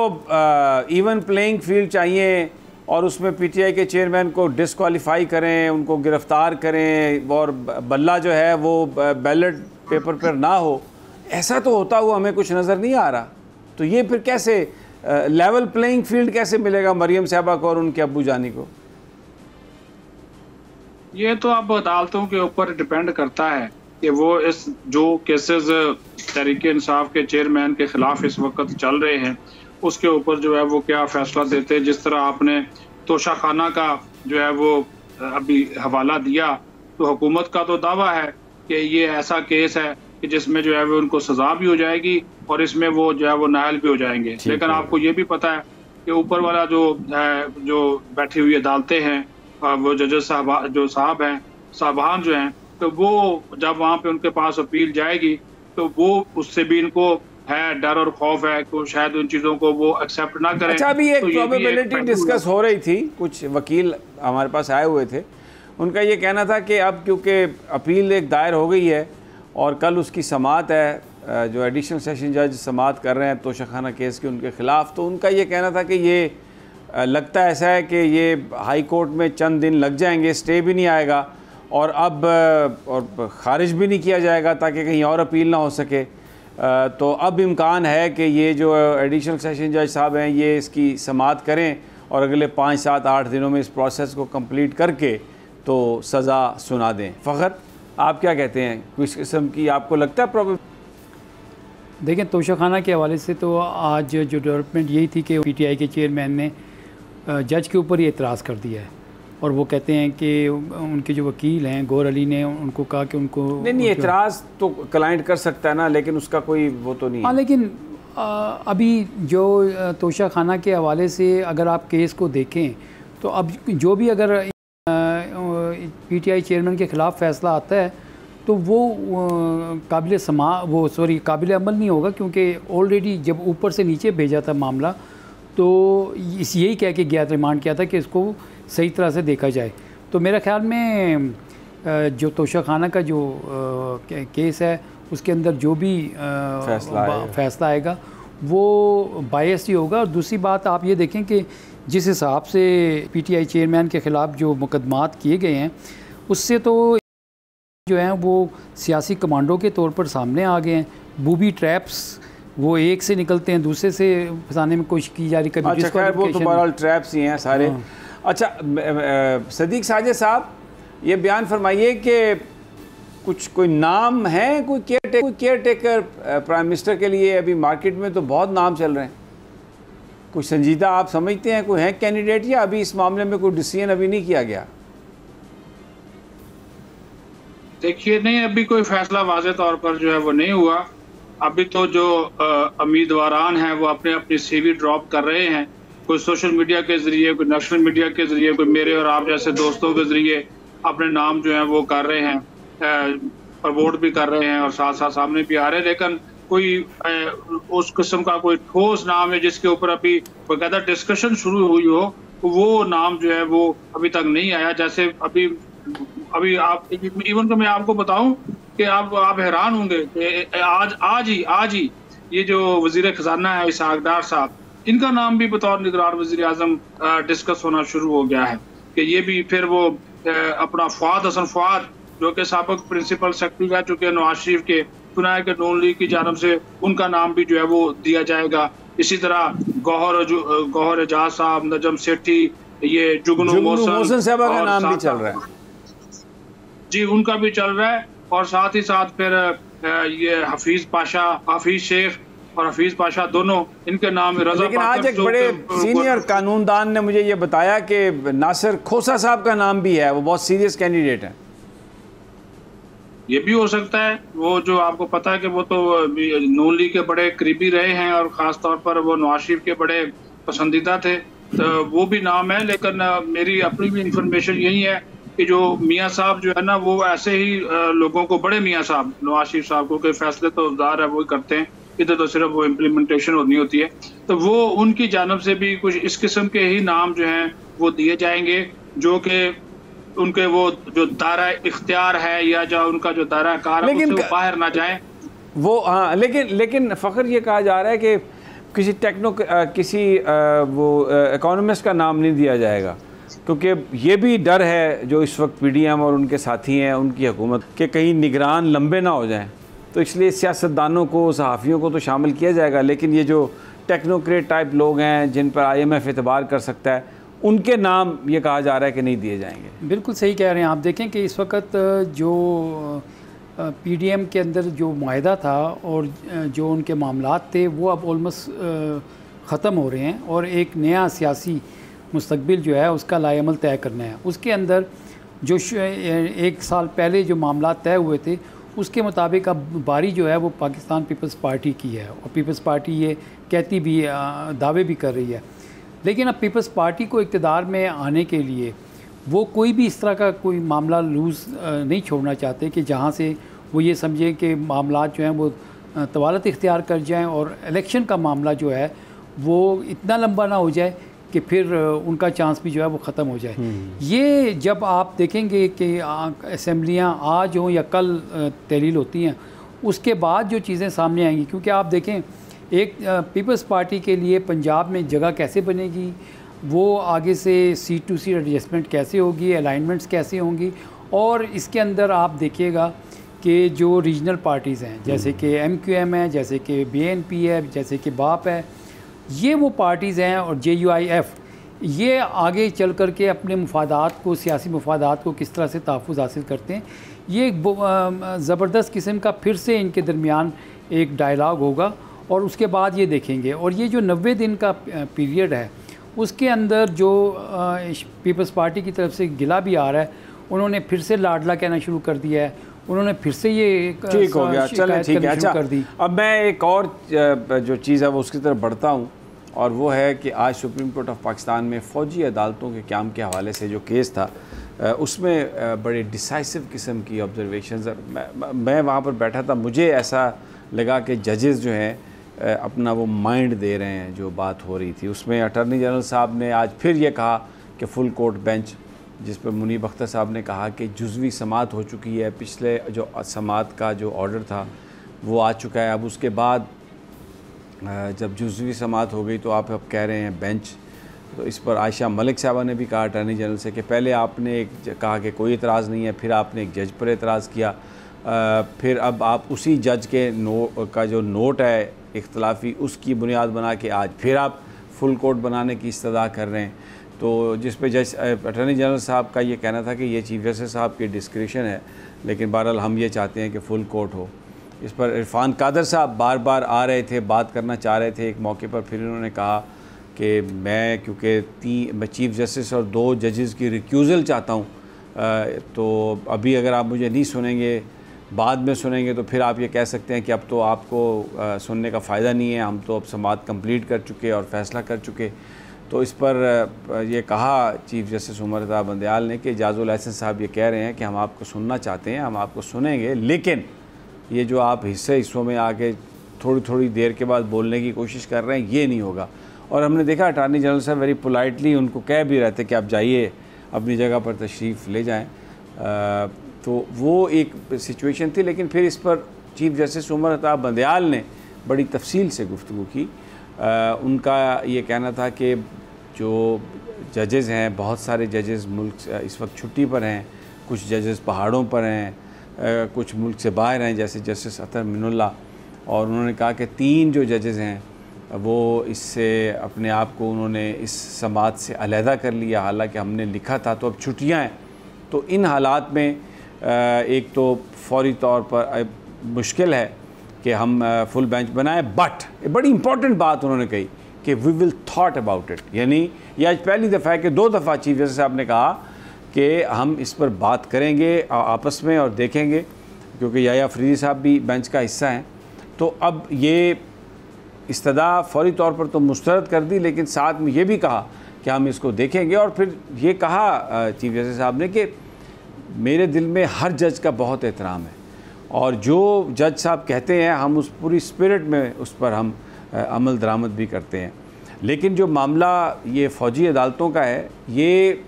इवन प्लेइंग फील्ड चाहिए और उसमें पीटीआई के चेयरमैन को डिस्क्वालीफाई करें, उनको गिरफ़्तार करें और बल्ला जो है वो बैलेट पेपर पर ना हो, ऐसा तो होता हुआ हमें कुछ नज़र नहीं आ रहा। तो ये फिर कैसे लेवल प्लेइंग फील्ड कैसे मिलेगा मरियम साहबा को और उनके अब्बू जानी को? ये तो अब अदालतों के ऊपर डिपेंड करता है कि वो इस जो केसेस तहरीक इंसाफ के चेयरमैन के खिलाफ इस वक्त चल रहे हैं उसके ऊपर जो है वो क्या फैसला देते हैं। जिस तरह आपने तोशा खाना का जो है वो अभी हवाला दिया, तो हुकूमत का तो दावा है कि ये ऐसा केस है कि जिसमें जो है वो उनको सज़ा भी हो जाएगी और इसमें वो जो है वो नायल भी हो जाएंगे। लेकिन आपको ये भी पता है कि ऊपर वाला जो बैठी हुई अदालतें हैं, वो जजेस साहब हैं, साहबान जो हैं, तो वो जब वहाँ पे उनके पास अपील जाएगी तो वो उससे भी इनको है डर और खौफ है कि शायद उन चीज़ों को वो एक्सेप्ट ना करें। अच्छा अभी एक प्रोबेबिलिटी डिस्कस हो रही थी, कुछ वकील हमारे पास आए हुए थे, उनका ये कहना था कि अब क्योंकि अपील एक दायर हो गई है और कल उसकी समाअत है, जो एडिशनल सेशन जज समाअत कर रहे हैं तोशा खाना केस के उनके ख़िलाफ़, तो उनका ये कहना था कि ये लगता ऐसा है कि ये हाई कोर्ट में चंद दिन लग जाएंगे, स्टे भी नहीं आएगा और अब और ख़ारिज भी नहीं किया जाएगा ताकि कहीं और अपील ना हो सके। तो अब इम्कान है कि ये जो एडिशनल सेशन जज साहब हैं ये इसकी समाअत करें और अगले 5, 7, 8 दिनों में इस प्रोसेस को कंप्लीट करके तो सज़ा सुना दें। फ़ख्र आप क्या कहते हैं, किस किस्म की आपको लगता है प्रॉब्लम? देखें तोशा खाना के हवाले से तो आज जो डेवलपमेंट यही थी कि पीटीआई के चेयरमैन ने जज के ऊपर ही एतराज़ कर दिया है और वो कहते हैं कि उनके जो वकील हैं गौर अली ने उनको कहा कि उनको नहीं एतराज़ तो क्लाइंट कर सकता है ना, लेकिन उसका कोई वो तो नहीं। हाँ लेकिन अभी जो तोशा खाना के हवाले से अगर आप केस को देखें तो अब जो भी अगर पीटीआई चेयरमैन के ख़िलाफ़ फ़ैसला आता है तो वो काबिल अमल नहीं होगा, क्योंकि ऑलरेडी जब ऊपर से नीचे भेजा था मामला तो यही कह के गया, रिमांड किया था कि इसको सही तरह से देखा जाए। तो मेरे ख्याल में जो तोशा खाना का जो केस है उसके अंदर जो भी फैसला आएगा वो बायस ही होगा। और दूसरी बात आप ये देखें कि जिस हिसाब से पीटीआई चेयरमैन के ख़िलाफ़ जो मुकदमात किए गए हैं उससे तो जो हैं वो सियासी कमांडो के तौर पर सामने आ गए हैं। बूबी ट्रैप्स वो एक से निकलते हैं दूसरे से फंसाने में कोशिश की जा रही कभी। अच्छा खैर वो तो बहरहाल ट्रैप्स ही हैं सारे। अच्छा सदीक साजिद साहब ये बयान फरमाइए कि कुछ कोई नाम है, कोई केयर टेकर प्राइम मिनिस्टर के लिए? अभी मार्केट में तो बहुत नाम चल रहे हैं, कुछ संजीदा आप समझते हैं कोई है कैंडिडेट, या अभी इस मामले में कोई डिसीजन अभी नहीं किया गया? देखिए नहीं, अभी कोई फैसला वाज़े तौर पर जो है वो नहीं हुआ। अभी तो जो उम्मीदवारान हैं वो अपने अपनी सीवी ड्रॉप कर रहे हैं, कोई सोशल मीडिया के ज़रिए, कोई नेशनल मीडिया के ज़रिए, कोई मेरे और आप जैसे दोस्तों के ज़रिए अपने नाम जो हैं वो कर रहे हैं, प्रमोट भी कर रहे हैं और साथ साथ सामने भी आ रहे हैं। लेकिन कोई उस किस्म का कोई ठोस नाम है जिसके ऊपर अभी बाकायदा डिस्कशन शुरू हुई हो, वो नाम जो है वो अभी तक नहीं आया। जैसे अभी आप इवन तो मैं आपको बताऊं कि आप हैरान होंगे कि आज ही ये जो वजीर खजाना है इसहाक डार साहब, इनका नाम भी बतौर निगरान वजीर आजम डिस्कस होना शुरू हो गया है कि ये भी फिर वो अपना फवाद हसन फवाद जो कि साबिक प्रिंसिपल सेक्रेटरी रह चुके हैं नवाज शरीफ के, सुना कि नून लीग की जानब से उनका नाम भी जो है वो दिया जाएगा। इसी तरह गौहर एजाज साहब, नजम सेठी, ये जुगनू मोहसिन साहब का नाम भी चल रहा है जी, उनका भी चल रहा है। और साथ ही साथ फिर ये हाफिज शेख और हफीज पाशा दोनों, इनके नाम रजा। लेकिन आज एक बड़े सीनियर कानूनदान ने मुझे ये बताया कि नासिर खोसा साहब का नाम भी है, वो बहुत सीरियस कैंडिडेट है। ये भी हो सकता है, वो जो आपको पता है कि वो तो नून लीग के बड़े करीबी रहे हैं और ख़ास तौर पर वो नवाज शरीफ के बड़े पसंदीदा थे, तो वो भी नाम है। लेकिन मेरी अपनी भी इंफॉर्मेशन यही है कि जो मियाँ साहब जो है ना, वो ऐसे ही लोगों को, बड़े मियाँ साहब नवाज शरीफ साहब को, के फैसले तो ज़ाहिर है वो करते हैं, इधर तो सिर्फ वो इम्प्लीमेंटेशन होनी होती है, तो वो उनकी जानब से भी कुछ इस किस्म के ही नाम जो हैं वो दिए जाएंगे, जो कि उनके वो जो दायरा इख्तियार है या जो उनका जो दायरा कार है उससे वो बाहर ना जाए वो। हाँ, लेकिन फ़ख्र ये कहा जा रहा है कि किसी वो इकोनॉमिस्ट का नाम नहीं दिया जाएगा, क्योंकि ये भी डर है जो इस वक्त पीडीएम और उनके साथी हैं उनकी हुकूमत के कहीं निगरान लंबे ना हो जाएं, तो इसलिए सियासतदानों को, सहाफ़ियों को तो शामिल किया जाएगा, लेकिन ये जो टेक्नोक्रेट टाइप लोग हैं जिन पर IMF एतबार कर सकता है, उनके नाम ये कहा जा रहा है कि नहीं दिए जाएंगे। बिल्कुल सही कह रहे हैं आप। देखें कि इस वक्त जो PDM के अंदर जो मुआहदा था और जो उनके मामलात थे वो अब ऑलमोस्ट ख़त्म हो रहे हैं और एक नया सियासी मुस्तकबिल जो है उसका लाएअमल तय करना है। उसके अंदर जो 1 साल पहले जो मामलात तय हुए थे उसके मुताबिक अब बारी जो है वो पाकिस्तान पीपल्स पार्टी की है, और पीपल्स पार्टी ये कहती भी दावे भी कर रही है। लेकिन अब पीपल्स पार्टी को इक़्तिदार में आने के लिए वो कोई भी इस तरह का कोई मामला लूज़ नहीं छोड़ना चाहते कि जहाँ से वो ये समझें कि मामलात जो हैं वो तवालत इख्तियार कर जाएं और इलेक्शन का मामला जो है वो इतना लंबा ना हो जाए कि फिर उनका चांस भी जो है वो ख़त्म हो जाए। ये जब आप देखेंगे कि असम्बलियाँ आज हों या कल तहलील होती हैं, उसके बाद जो चीज़ें सामने आएंगी, क्योंकि आप देखें एक पीपल्स पार्टी के लिए पंजाब में जगह कैसे बनेगी, वो आगे से सीट टू सीट एडजस्टमेंट कैसे होगी, अलाइनमेंट्स कैसे होंगी, और इसके अंदर आप देखिएगा कि जो रीजनल पार्टीज़ हैं जैसे कि MQM है, जैसे कि BNP है, जैसे कि BAP है, ये वो पार्टीज़ हैं, और JUIF ये आगे चल कर के अपने मुफादात को, सियासी मुफादात को किस तरह से तहफ़्फ़ुज़ हासिल करते हैं। ये एक ज़बरदस्त किस्म का फिर से इनके दरमियान एक डायलॉग होगा, और उसके बाद ये देखेंगे। और ये जो 90 दिन का पीरियड है उसके अंदर जो पीपल्स पार्टी की तरफ से गिला भी आ रहा है, उन्होंने फिर से लाडला कहना शुरू कर दिया है, उन्होंने फिर से ये ठीक हो गया, चलें ठीक है। अच्छा, अब मैं एक और जो चीज़ है वो उसकी तरफ बढ़ता हूँ, और वो है कि आज सुप्रीम कोर्ट ऑफ पाकिस्तान में फ़ौजी अदालतों के क़याम के हवाले से जो केस था उसमें बड़े डिसाइसिव किस्म की ऑब्जर्वेशंस, मैं वहाँ पर बैठा था, मुझे ऐसा लगा कि जजेस जो हैं अपना वो माइंड दे रहे हैं जो बात हो रही थी। उसमें अटॉर्नी जनरल साहब ने आज फिर ये कहा कि फुल कोर्ट बेंच जिस पर मुनीब अख्तर साहब ने कहा कि जुज़वी समात हो चुकी है, पिछले जो समात का जो ऑर्डर था वो आ चुका है। अब उसके बाद जब जुज़वी समात हो गई तो आप अब कह रहे हैं बेंच। तो इस पर आयशा मलिक साहबा ने भी कहा अटॉर्नी जनरल से कि पहले आपने कहा कि कोई एतराज़ नहीं है, फिर आपने एक जज पर एतराज़ किया, फिर अब आप उसी जज के का जो नोट है इख्तलाफी उसकी बुनियाद बना के आज फिर आप फुल कोर्ट बनाने की इस्तदा कर रहे हैं। तो जिस पे जज अटॉर्नी जनरल साहब का ये कहना था कि ये चीफ जस्टिस साहब की डिस्क्रिशन है, लेकिन बहरहाल हम ये चाहते हैं कि फ़ुल कोर्ट हो। इस पर इरफान कादर साहब बार बार आ रहे थे, बात करना चाह रहे थे। एक मौके पर फिर इन्होंने कहा कि मैं क्योंकि मैं चीफ जस्टिस और 2 जजेस की रिक्यूज़ल चाहता हूँ, तो अभी अगर आप मुझे नहीं सुनेंगे, बाद में सुनेंगे, तो फिर आप ये कह सकते हैं कि अब तो आपको सुनने का फ़ायदा नहीं है, हम तो अब समाअत कंप्लीट कर चुके और फ़ैसला कर चुके। तो इस पर ये कहा चीफ जस्टिस उमर रज़ा बंदयाल ने कि एजाज़ुल एहसन साहब ये कह रहे हैं कि हम आपको सुनना चाहते हैं, हम आपको सुनेंगे, लेकिन ये जो आप हिस्सों में आके थोड़ी थोड़ी देर के बाद बोलने की कोशिश कर रहे हैं ये नहीं होगा। और हमने देखा अटॉर्नी जनरल साहब वेरी पोलाइटली उनको कह भी रहे थे कि आप जाइए, अपनी जगह पर तशरीफ़ ले जाएँ। तो वो एक सिचुएशन थी, लेकिन फिर इस पर चीफ जस्टिस उमर रज़ा बंदयाल ने बड़ी तफसील से गुफ्तगू की। उनका ये कहना था कि जो जजेज़ हैं, बहुत सारे जजेज़ मुल्क इस वक्त छुट्टी पर हैं, कुछ जजेज़ पहाड़ों पर हैं, कुछ मुल्क से बाहर हैं, जैसे जस्टिस अतर मिनुल्लाह। और उन्होंने कहा कि 3 जो जजेज़ हैं वो इससे अपने आप को उन्होंने इस समात से अलहदा कर लिया, हालांकि हमने लिखा था तो अब छुट्टियाँ हैं। तो इन हालात में एक तो फौरी तौर पर मुश्किल है कि हम फुल बेंच बनाएं, बट एक बड़ी इंपॉर्टेंट बात उन्होंने कही कि we will thought about it. यानी ये आज पहली दफ़ा है कि 2 दफ़ा चीफ जस्टिस साहब ने कहा कि हम इस पर बात करेंगे आपस में और देखेंगे, क्योंकि याया अफरीदी साहब भी बेंच का हिस्सा हैं। तो अब ये इस्तदा फ़ौरी तौर पर तो मुस्तरद कर दी, लेकिन साथ में ये भी कहा कि हम इसको देखेंगे। और फिर ये कहा चीफ जस्टिस साहब ने कि मेरे दिल में हर जज का बहुत एहतराम है और जो जज साहब कहते हैं हम उस पूरी स्पिरिट में उस पर हम अमल दरामद भी करते हैं। लेकिन जो मामला ये फ़ौजी अदालतों का है, ये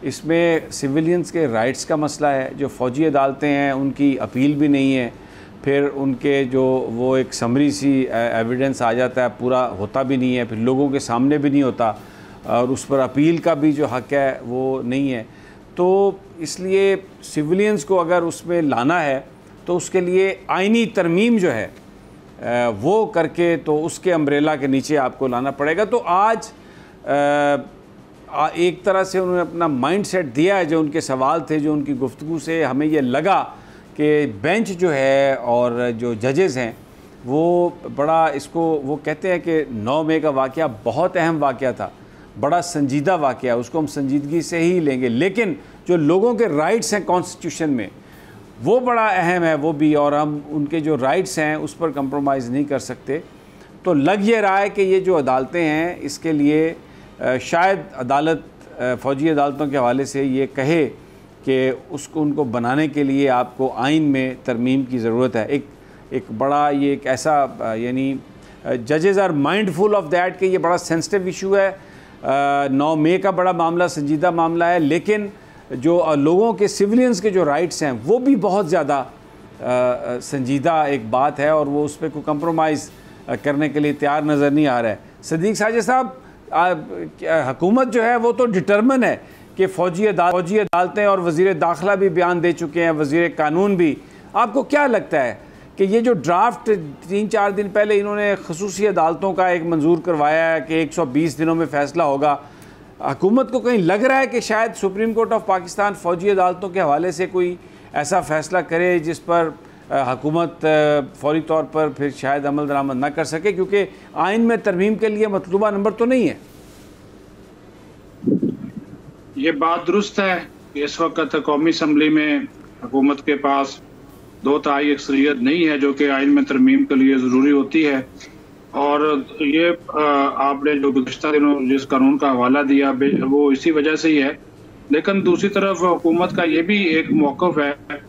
इसमें सिविलियंस के राइट्स का मसला है। जो फ़ौजी अदालतें हैं उनकी अपील भी नहीं है, फिर उनके जो वो एक समरी सी एविडेंस आ जाता है, पूरा होता भी नहीं है, फिर लोगों के सामने भी नहीं होता, और उस पर अपील का भी जो हक़ है वो नहीं है। तो इसलिए सिविलियंस को अगर उसमें लाना है तो उसके लिए आइनी तरमीम जो है वो करके तो उसके अम्ब्रेला के नीचे आपको लाना पड़ेगा। तो आज एक तरह से उन्होंने अपना माइंड सेट दिया है। जो उनके सवाल थे, जो उनकी गुफ्तगू से हमें ये लगा कि बेंच जो है और जो जजेज़ हैं वो बड़ा इसको वो कहते हैं कि 9 मई का वाक़या बहुत अहम वाक़या था, बड़ा संजीदा वाक़या, उसको हम संजीदगी से ही लेंगे। लेकिन जो लोगों के राइट्स हैं कॉन्स्टिट्यूशन में वो बड़ा अहम है वो भी, और हम उनके जो राइट्स हैं उस पर कंप्रोमाइज़ नहीं कर सकते। तो लग ये रहा है कि ये जो अदालतें हैं इसके लिए शायद अदालत फ़ौजी अदालतों के हवाले से ये कहे कि उसको उनको बनाने के लिए आपको आइन में तरमीम की ज़रूरत है। एक बड़ा ये एक ऐसा यानी जजेज़ आर माइंडफुल ऑफ दैट कि ये बड़ा सेंसिटिव इशू है, 9 मई का बड़ा मामला, संजीदा मामला है, लेकिन जो लोगों के सिविलियंस के जो राइट्स हैं वो भी बहुत ज़्यादा संजीदा एक बात है, और वो उस पर कोई कंप्रोमाइज़ करने के लिए तैयार नज़र नहीं आ रहा है। सदीक साजिद साहब, हुकूमत जो है वो तो डिटर्मिन है कि फ़ौजी अदालतें और वज़ीर दाखिला भी बयान दे चुके हैं, वज़ीर कानून भी। आपको क्या लगता है कि ये जो ड्राफ्ट 3-4 दिन पहले इन्होंने ख़ुसूसी अदालतों का एक मंजूर करवाया है कि 120 दिनों में फ़ैसला होगा, हुकूमत को कहीं लग रहा है कि शायद सुप्रीम कोर्ट ऑफ पाकिस्तान फ़ौजी अदालतों के हवाले से कोई ऐसा फ़ैसला करे जिस पर हुकूमत फ़ौरी तौर पर फिर शायद अमल दरामद ना कर सके, क्योंकि आइन में तरमीम के लिए मतलूबा नंबर तो नहीं है। ये बात दुरुस्त है कि इस वक्त कौमी असम्बली में हुकूमत के पास 2/3 अक्सरियत नहीं है, जो कि आइन में तरमीम के लिए ज़रूरी होती है। और ये आपने जो गुज़श्ता दिनों जिस कानून का हवाला दिया वो इसी वजह से ही है। लेकिन दूसरी तरफ हुकूमत का ये भी एक मौक़िफ़ है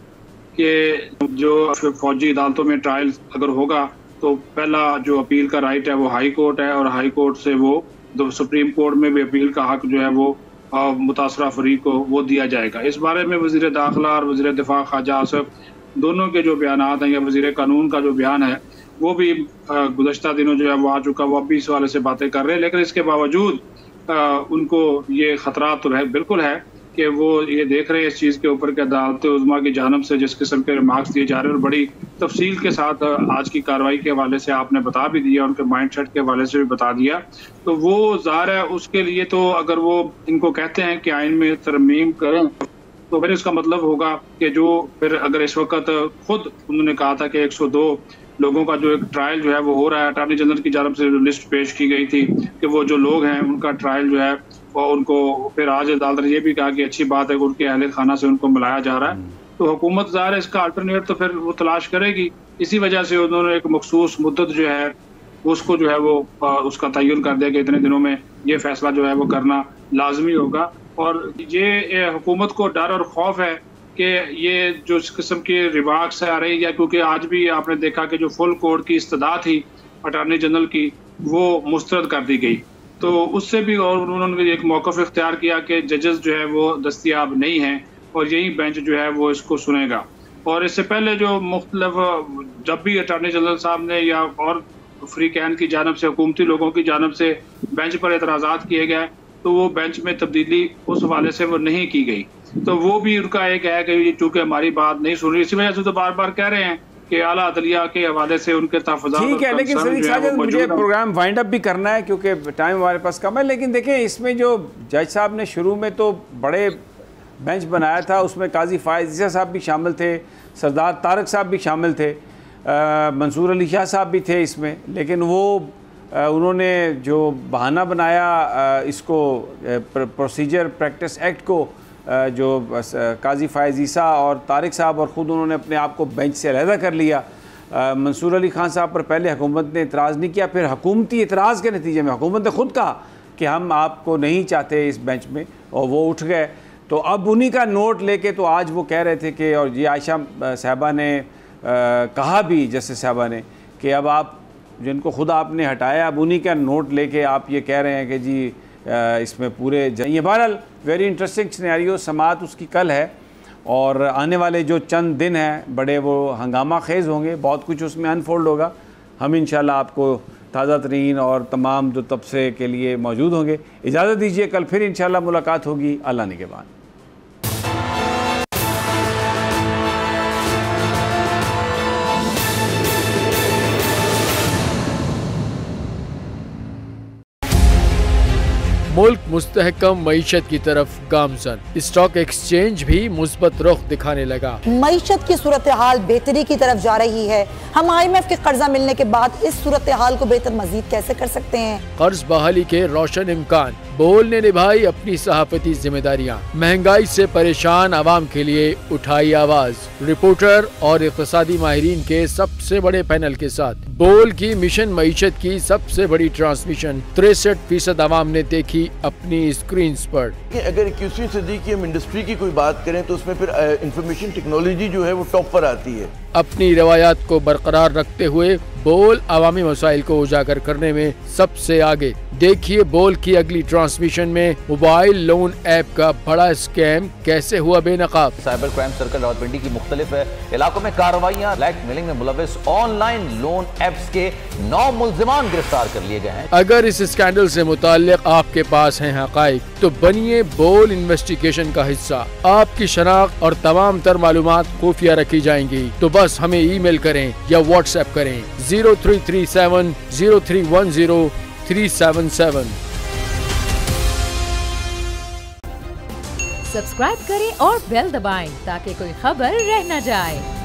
कि जो फ़ौजी अदालतों में ट्रायल अगर होगा तो पहला जो अपील का राइट है वो हाई कोर्ट है, और हाई कोर्ट से वो सुप्रीम कोर्ट में भी अपील का हक़ जो है वो मुतासरा फरीक को वो दिया जाएगा। इस बारे में वज़ीर दाखिला और वज़ीर दिफा ख्वाजा आसिफ दोनों के जो बयान हैं या वज़ीर कानून का जो बयान है वो भी गुज़श्ता दिनों जो है वो आ चुका, वो अब भी इस वाले से बातें कर रहे हैं। लेकिन इसके बावजूद उनको ये ख़तरा तो है, बिल्कुल है कि वो ये देख रहे हैं इस चीज़ के ऊपर कि अदालत उज़्मा की जानिब से जिस किस्म के रिमार्क्स दिए जा रहे हैं और बड़ी तफसील के साथ आज की कार्रवाई के हवाले से आपने बता भी दिया, उनके माइंड सेट के हवाले से भी बता दिया, तो वो ज़ाहिर है उसके लिए तो अगर वो इनको कहते हैं कि आइन में तरमीम करें तो फिर इसका मतलब होगा कि जो फिर अगर इस वक्त खुद उन्होंने कहा था कि 102 लोगों का जो एक ट्रायल जो है वो हो रहा है, अटॉर्नी जनरल की जानिब से लिस्ट पेश की गई थी कि वो जो लोग हैं उनका ट्रायल जो है और उनको फिर आज अदालत ने ये भी कहा कि अच्छी बात है कि उनके अहले खाना से उनको मिलाया जा रहा है, तो हुकूमत ज़ाहिर है इसका अल्टरनेट तो फिर वो तलाश करेगी। इसी वजह से उन्होंने एक मखसूस मुद्दत जो है उसको जो है वो उसका तयन कर दिया कि इतने दिनों में ये फैसला जो है वो करना लाजमी होगा। और ये हुकूमत को डर और खौफ है कि ये जो इस किस्म की रिमार्क्स आ रही है, क्योंकि आज भी आपने देखा कि जो फुल कोर्ट की इस्तदा थी अटॉर्नी जनरल की वो मुस्तरद कर दी गई, तो उससे भी और उन्होंने एक मौक़िफ़ इख्तियार किया कि जजेस जो है वो दस्तयाब नहीं हैं और यही बेंच जो है वो इसको सुनेगा। और इससे पहले जो मुख्तलिफ जब भी अटॉर्नी जनरल साहब ने या और फ्री कैन की जानिब से हुकूमती लोगों की जानिब से बेंच पर एतराज़ात किए गए तो वो बेंच में तब्दीली उस हवाले से वो नहीं की गई, तो वो भी उनका एक है कि चूँकि हमारी बात नहीं सुन रही, इसी वजह से तो बार बार कह रहे हैं कि आला अदलिया के हवाले से उनके तहफ़्फ़ुज़ात। ठीक है, लेकिन सदीक साजिद मुझे प्रोग्राम वाइंड अप भी करना है क्योंकि टाइम हमारे पास कम है। लेकिन देखें इसमें जो जज साहब ने शुरू में तो बड़े बेंच बनाया था, उसमें काजी फ़ायज़ ईसा साहब भी शामिल थे, सरदार तारक साहब भी शामिल थे, मंसूर अली शाह साहब भी थे इसमें, लेकिन वो उन्होंने जो बहाना बनाया इसको प्रोसीजर प्रैक्टिस एक्ट को, जो काजी फ़ायज़ ईसा और तारिक साहब और ख़ुद उन्होंने अपने आप को बेंच से अलहदा कर लिया। मंसूर अली ख़ान साहब पर पहले हुकूमत ने इतराज़ नहीं किया, फिर हुकूमती इतराज़ के नतीजे में हुकूमत ने ख़ुद कहा कि हम आपको नहीं चाहते इस बेंच में, और वो उठ गए। तो अब उन्हीं का नोट लेके तो आज वो कह रहे थे कि, और ये आयशा साहबा ने कहा भी, जस्टिस साहबा ने, कि अब आप जिनको खुद आपने हटाया अब उन्हीं का नोट लेके आप ये कह रहे हैं कि जी इसमें पूरे ये बहरहाल वेरी इंटरेस्टिंग सिनेरियो, समाअत उसकी कल है और आने वाले जो चंद दिन हैं बड़े वो हंगामा खेज़ होंगे, बहुत कुछ उसमें अनफोल्ड होगा। हम इंशाल्लाह आपको ताज़ा तरीन और तमाम जो तबसे के लिए मौजूद होंगे। इजाज़त दीजिए, कल फिर इंशाल्लाह मुलाकात होगी अल्लाह ने के बाद। मुल्क मुस्तहकम मईशत की तरफ गामजन, स्टॉक एक्सचेंज भी मुस्बत रुख दिखाने लगा। मईशत की सूरत हाल बेहतरी की तरफ जा रही है। हम IMF के कर्जा मिलने के बाद इस सूरत हाल को बेहतर मजीद कैसे कर सकते हैं? कर्ज बहाली के रोशन इम्कान, बोल ने निभाई अपनी सहाफती जिम्मेदारियाँ, महंगाई से परेशान आवाम के लिए उठाई आवाज। रिपोर्टर और इक़्तिसादी माहिरीन के सबसे बड़े पैनल के साथ बोल की मिशन मईशत की सबसे बड़ी ट्रांसमिशन 63% आवाम ने देखी अपनी स्क्रीन पर। अगर 21वीं सदी की हम इंडस्ट्री की कोई बात करें तो उसमें फिर इंफॉर्मेशन टेक्नोलॉजी जो है वो टॉप पर आती है। अपनी रवायात को बरकरार रखते हुए बोल अवामी मसाइल को उजागर करने में सबसे आगे। देखिए बोल की अगली ट्रांसमिशन में मोबाइल लोन ऐप का बड़ा स्कैम कैसे हुआ बेनकाब। साइबर क्राइम सर्कल रावलपिंडी की मुख्तलिफ इलाकों में कार्रवाइयाँ, ब्लैकमेलिंग में मुलविस ऑनलाइन लोन ऐप्स के 9 मुल्जिमान गिरफ्तार कर लिए गए हैं। अगर इस स्कैंडल से मुताल्लिक आपके पास हैं हक़ाइक़ तो बनिए बोल इन्वेस्टिगेशन का हिस्सा। आपकी शनाख्त और तमाम तर मालूमात खुफिया रखी जाएंगी, तो बस हमें ईमेल करें या व्हाट्सएप करें 0337 0310 377। सब्सक्राइब करें और बेल दबाएं ताकि कोई खबर रह न जाए।